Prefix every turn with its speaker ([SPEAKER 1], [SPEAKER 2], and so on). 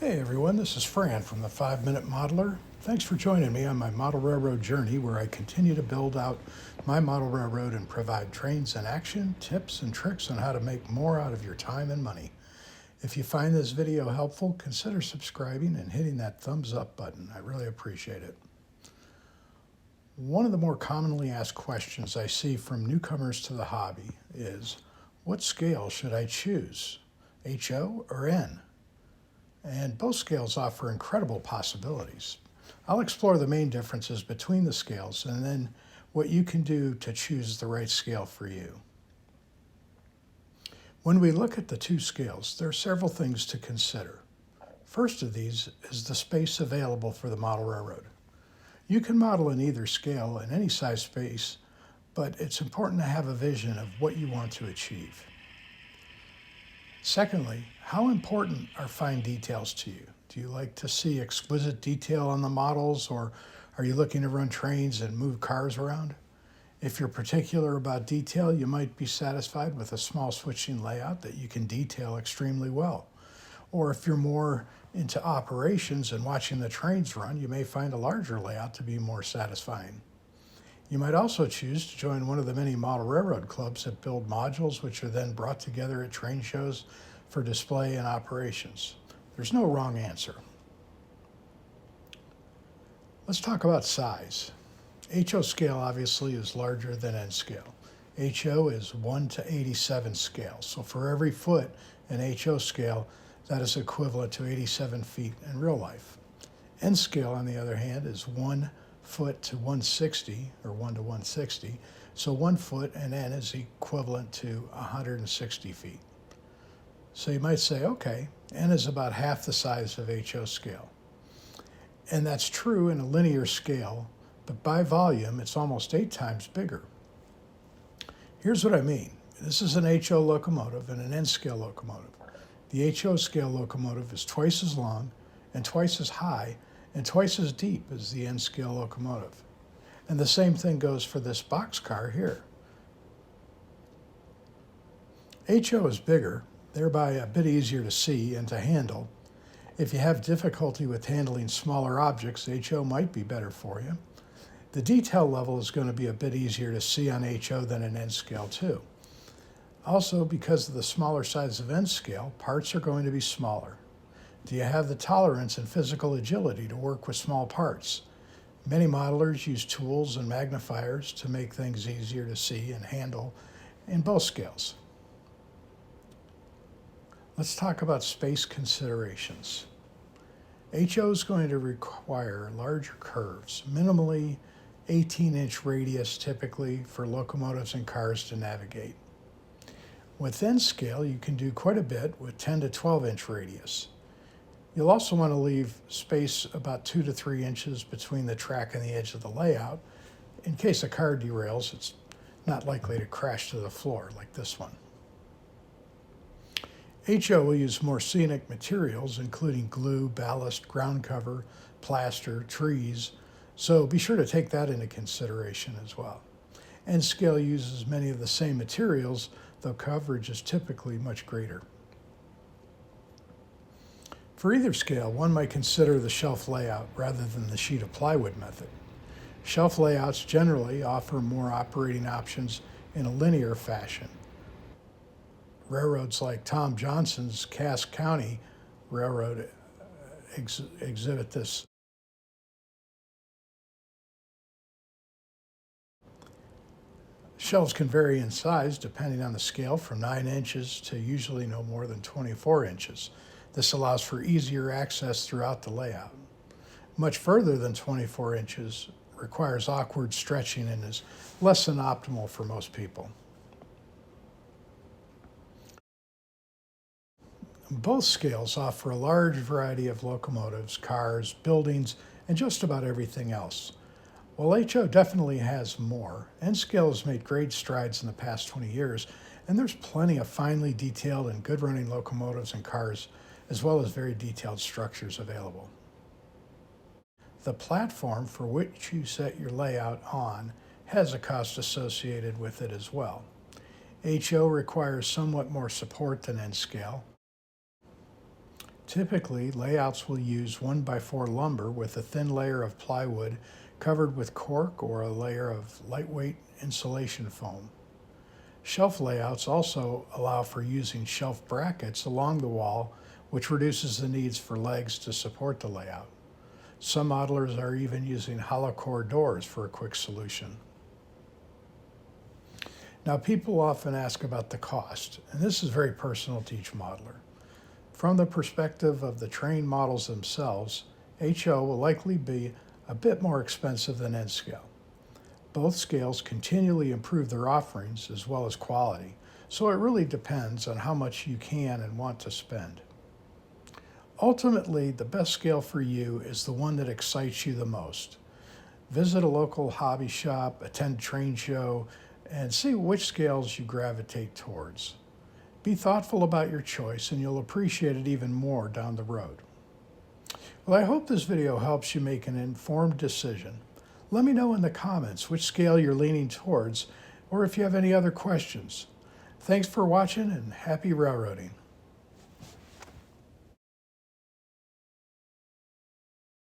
[SPEAKER 1] Hey everyone, this is Fran from the 5 Minute Modeler. Thanks for joining me on my model railroad journey where I continue to build out my model railroad and provide trains in action, tips, and tricks on how to make more out of your time and money. If you find this video helpful, consider subscribing and hitting that thumbs up button. I really appreciate it. One of the more commonly asked questions I see from newcomers to the hobby is, what scale should I choose, HO or N? And both scales offer incredible possibilities. I'll explore the main differences between the scales and then what you can do to choose the right scale for you. When we look at the two scales, there are several things to consider. First of these is the space available for the model railroad. You can model in either scale in any size space, but it's important to have a vision of what you want to achieve. Secondly, how important are fine details to you? Do you like to see exquisite detail on the models, or are you looking to run trains and move cars around? If you're particular about detail, you might be satisfied with a small switching layout that you can detail extremely well. Or if you're more into operations and watching the trains run, you may find a larger layout to be more satisfying. You might also choose to join one of the many model railroad clubs that build modules which are then brought together at train shows for display and operations. There's no wrong answer. Let's talk about size. HO scale obviously is larger than N scale. HO is 1 to 87 scale, so for every foot in HO scale, that is equivalent to 87 feet in real life. N scale, on the other hand, is 1 foot to 160, or 1 to 160, so 1 foot in N is equivalent to 160 feet. So you might say, okay, N is about half the size of HO scale. And that's true in a linear scale, but by volume, it's almost 8 times bigger. Here's what I mean. This is an HO locomotive and an N scale locomotive. The HO scale locomotive is twice as long and twice as high and twice as deep as the N scale locomotive. And the same thing goes for this boxcar here. HO is bigger, thereby a bit easier to see and to handle. If you have difficulty with handling smaller objects, HO might be better for you. The detail level is going to be a bit easier to see on HO than an N scale too. Also, because of the smaller size of N scale, parts are going to be smaller. Do you have the tolerance and physical agility to work with small parts? Many modelers use tools and magnifiers to make things easier to see and handle in both scales. Let's talk about space considerations. HO is going to require larger curves, minimally 18-inch radius typically for locomotives and cars to navigate. With N scale, you can do quite a bit with 10 to 12-inch radius. You'll also want to leave space about 2 to 3 inches between the track and the edge of the layout. In case a car derails, it's not likely to crash to the floor like this one. HO will use more scenic materials, including glue, ballast, ground cover, plaster, trees, so be sure to take that into consideration as well. N scale uses many of the same materials, though coverage is typically much greater. For either scale, one might consider the shelf layout rather than the sheet of plywood method. Shelf layouts generally offer more operating options in a linear fashion. Railroads like Tom Johnson's Cass County Railroad exhibit this. Shelves can vary in size depending on the scale from 9 inches to usually no more than 24 inches. This allows for easier access throughout the layout. Much further than 24 inches requires awkward stretching and is less than optimal for most people. Both scales offer a large variety of locomotives, cars, buildings, and just about everything else. While HO definitely has more, N scale has made great strides in the past 20 years, and there's plenty of finely detailed and good running locomotives and cars, as well as very detailed structures available. The platform for which you set your layout on has a cost associated with it as well. HO requires somewhat more support than N scale. Typically, layouts will use 1x4 lumber with a thin layer of plywood covered with cork or a layer of lightweight insulation foam. Shelf layouts also allow for using shelf brackets along the wall, which reduces the needs for legs to support the layout. Some modelers are even using hollow core doors for a quick solution. Now, people often ask about the cost, and this is very personal to each modeler. From the perspective of the trained models themselves, HO will likely be a bit more expensive than N-scale. Both scales continually improve their offerings as well as quality, so it really depends on how much you can and want to spend. Ultimately, the best scale for you is the one that excites you the most. Visit a local hobby shop, attend a trade show, and see which scales you gravitate towards. Be thoughtful about your choice and you'll appreciate it even more down the road. Well, I hope this video helps you make an informed decision. Let me know in the comments which scale you're leaning towards or if you have any other questions. Thanks for watching and happy railroading.